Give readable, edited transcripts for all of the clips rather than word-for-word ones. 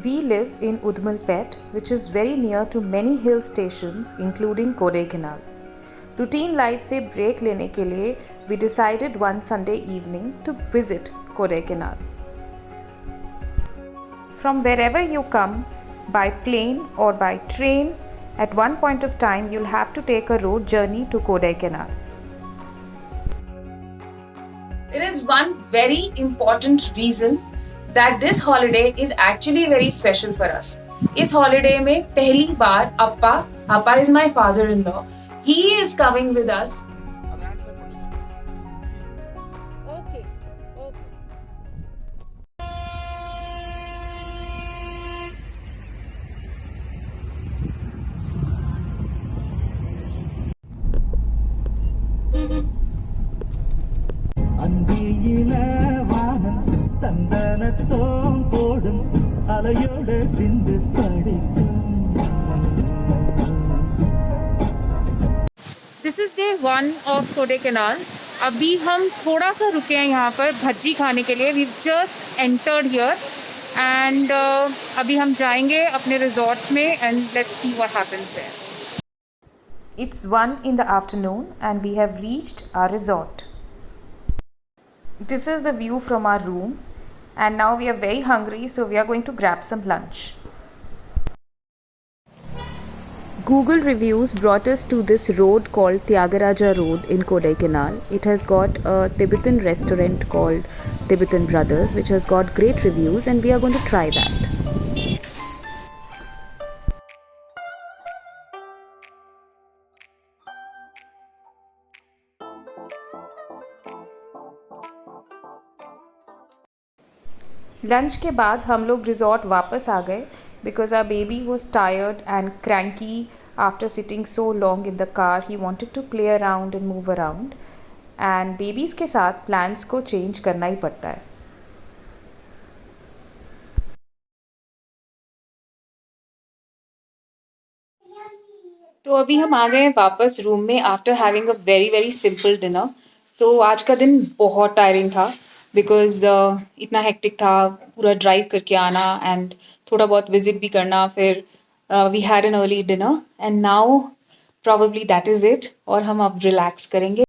We live in Udmalpet, which is very near to many hill stations including Kodaikanal. Routine life से break लेने के लिए we decided one Sunday evening to visit Kodaikanal. From wherever you come, by plane or by train, at one point of time you'll have to take a road journey to Kodaikanal. There is one very important reason that this holiday is actually very special for us. इस holiday में पहली बार Appa is my father-in-law. He is coming with us. Okay. அந்தியில வானம் தந்தனத்தோம் போடும் அலையோட சிந்து படிக்கும். This is day 1 of Kodaikanal. अभी हम थोड़ा सा रुके हैं यहाँ पर भज्जी खाने के लिए. We've just entered here and अभी हम जाएंगे अपने रिजॉर्ट में and let's see what happens there. It's 1 in the afternoon and we have reached our resort. This is the view from our room and now we are very hungry, so we are going to grab some lunch. Google reviews brought us to this road called Tyagaraja Road in Kodaikanal. It has got a Tibetan restaurant called Tibetan Brothers, which has got great reviews, and we are going to try that. Lunch के बाद हम लोग resort वापस आ गए because our baby was tired and cranky after sitting so long in the car. He wanted to play around and move around, and babies के साथ plans को change करना ही पड़ता है. तो अभी हम आ गए हैं वापस रूम में after having a very very simple dinner. तो आज का दिन बहुत टायरिंग था बिकॉज इतना हेक्टिक था, पूरा ड्राइव करके आना एंड थोड़ा बहुत विजिट भी करना. फिर we had an early dinner and now probably that is it. और हम अब रिलैक्स करेंगे.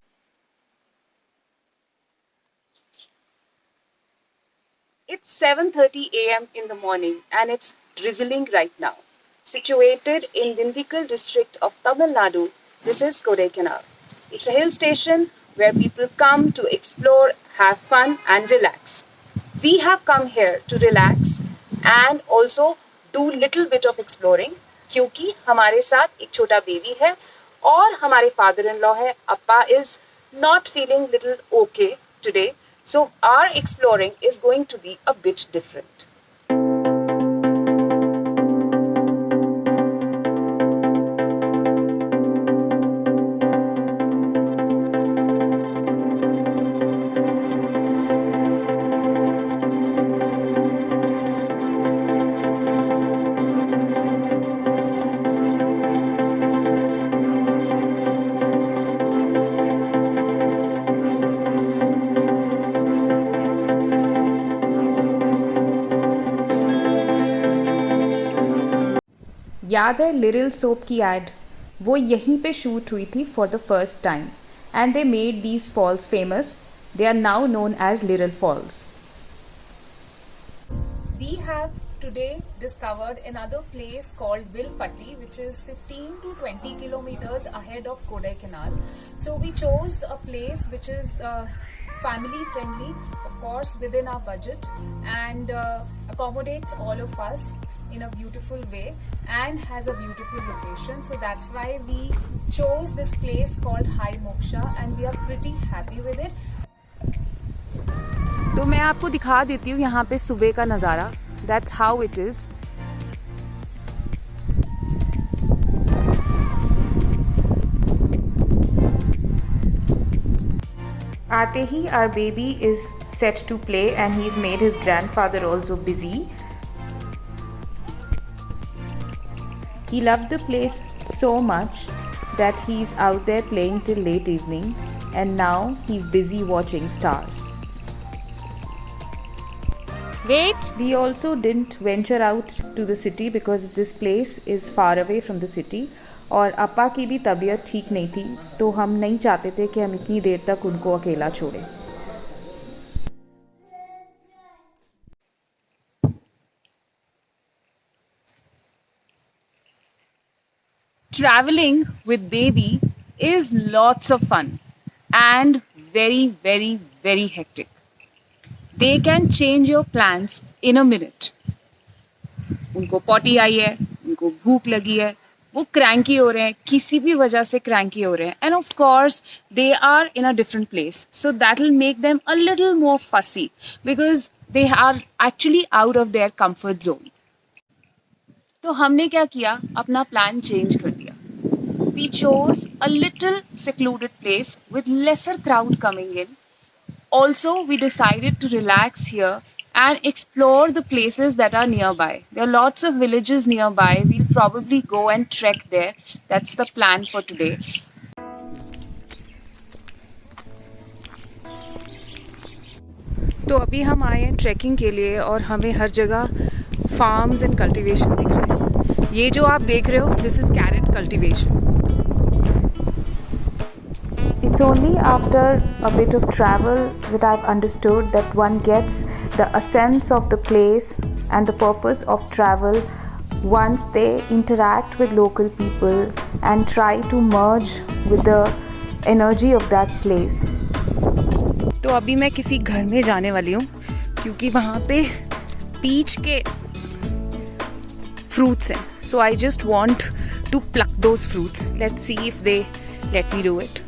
It's 7:30 a.m. in the morning and it's drizzling right now. Situated in Dindikal district of Tamil Nadu, this is Kodaikanal. It's a hill station where people come to explore, have fun and relax. We have come here to relax and also do little bit of exploring क्योंकि हमारे साथ एक छोटा baby है और हमारे father-in-law है. Appa is not feeling little okay today, so our exploring is going to be a bit different. याद है लिटिल सोप की एड, वो यहीं पे शूट हुई थी for the first time and they made these falls famous. They are now known as Little Falls. We have today discovered another place called Vilpatti, which is 15 to 20 kilometers ahead of Kodaikanal. So we chose a place which is family friendly, of course within our budget, and accommodates all of us in a beautiful way and has a beautiful location. So that's why we chose this place called High Moksha and we are pretty happy with it. तो मैं आपको दिखा देती हूँ यहाँ पे सुबह का नज़ारा. That's how it is. आते ही our baby is set to play and he's made his grandfather also busy. He loved the place so much that he's out there playing till late evening and now he's busy watching stars. Wait. We also didn't venture out to the city because this place is far away from the city. और अपा की भी तबीयत ठीक नहीं थी, तो हम नहीं चाहते थे कि हम इतनी देर तक उनको अकेला छोड़ें. Traveling with baby is lots of fun and very, very, very hectic. They can change your plans in a minute. उनको पॉटी आई है, उनको भूख लगी है, वो क्रैंकी हो रहे हैं, किसी भी वजह से क्रैंकी हो रहे हैं, and of course they are in a different place, so that will make them a little more fussy because they are actually out of their comfort zone. तो हमने क्या किया, अपना प्लान चेंज कर दिया. We chose a little secluded place with lesser crowd coming in. Also, we decided to relax here and explore the places that are nearby. There are lots of villages nearby. We'll probably go and trek there. That's the plan for today. तो अभी हम आए हैं trekking के लिए और हमें हर जगह फार्म्स एंड कल्टीवेशन दिख रहे हैं. ये जो आप देख रहे हो, this is carrot cultivation. It's only after a bit of travel that I've understood that one gets the essence of the place and the purpose of travel once they interact with local people and try to merge with the energy of that place. तो अभी मैं किसी घर में जाने वाली हूँ क्योंकि वहाँ पे पीच के fruits हैं. So I just want to pluck those fruits. Let's see if they let me do it.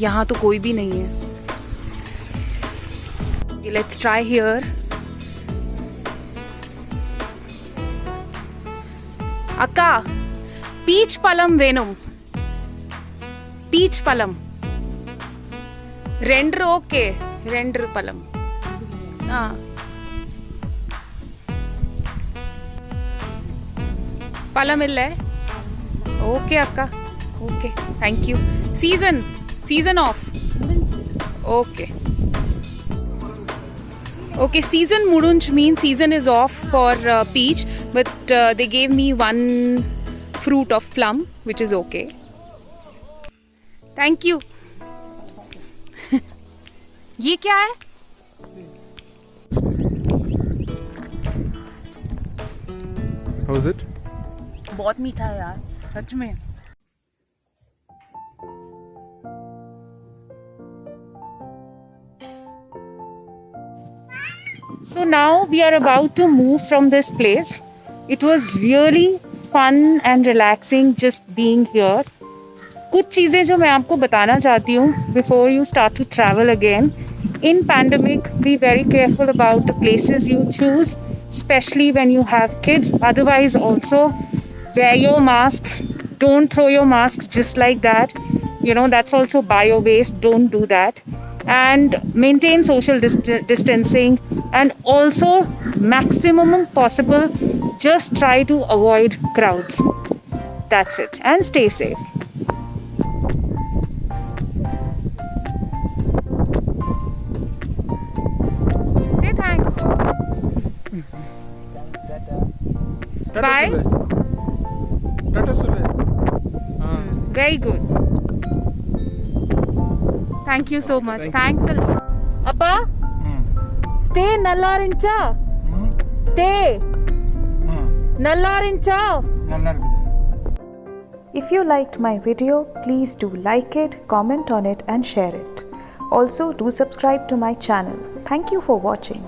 यहाँ तो कोई भी नहीं है. Let's try here. अक्का, पीच पलम वेनुम. पीच पलम. Render okay. रेंडर पलम. हाँ. पलम इल्ले. ओके अक्का. Okay. Thank you. Season off. Okay. Okay, season mudunch means season is off for peach, but they gave me one fruit of plum, which is okay. Thank you. ये क्या है? How is it? बहुत मीठा है यार, सच में. So now we are about to move from this place. It was really fun and relaxing just being here. कुछ चीज़ें जो मैं आपको बताना चाहती हूँ before you start to travel again. In pandemic, be very careful about the places you choose, especially when you have kids. Otherwise, also wear your masks. Don't throw your masks just like that. You know, that's also bio-waste. Don't do that. And maintain social distancing, and also maximum possible just try to avoid crowds. That's it, and stay safe. Say thanks. Thanks, Tata. Bye. Tata Sule. Very good. Thank you so much. Thanks a lot. Appa, stay Nallarincha. Stay Nallarincha. If you liked my video, please do like it, comment on it and share it. Also do subscribe to my channel. Thank you for watching.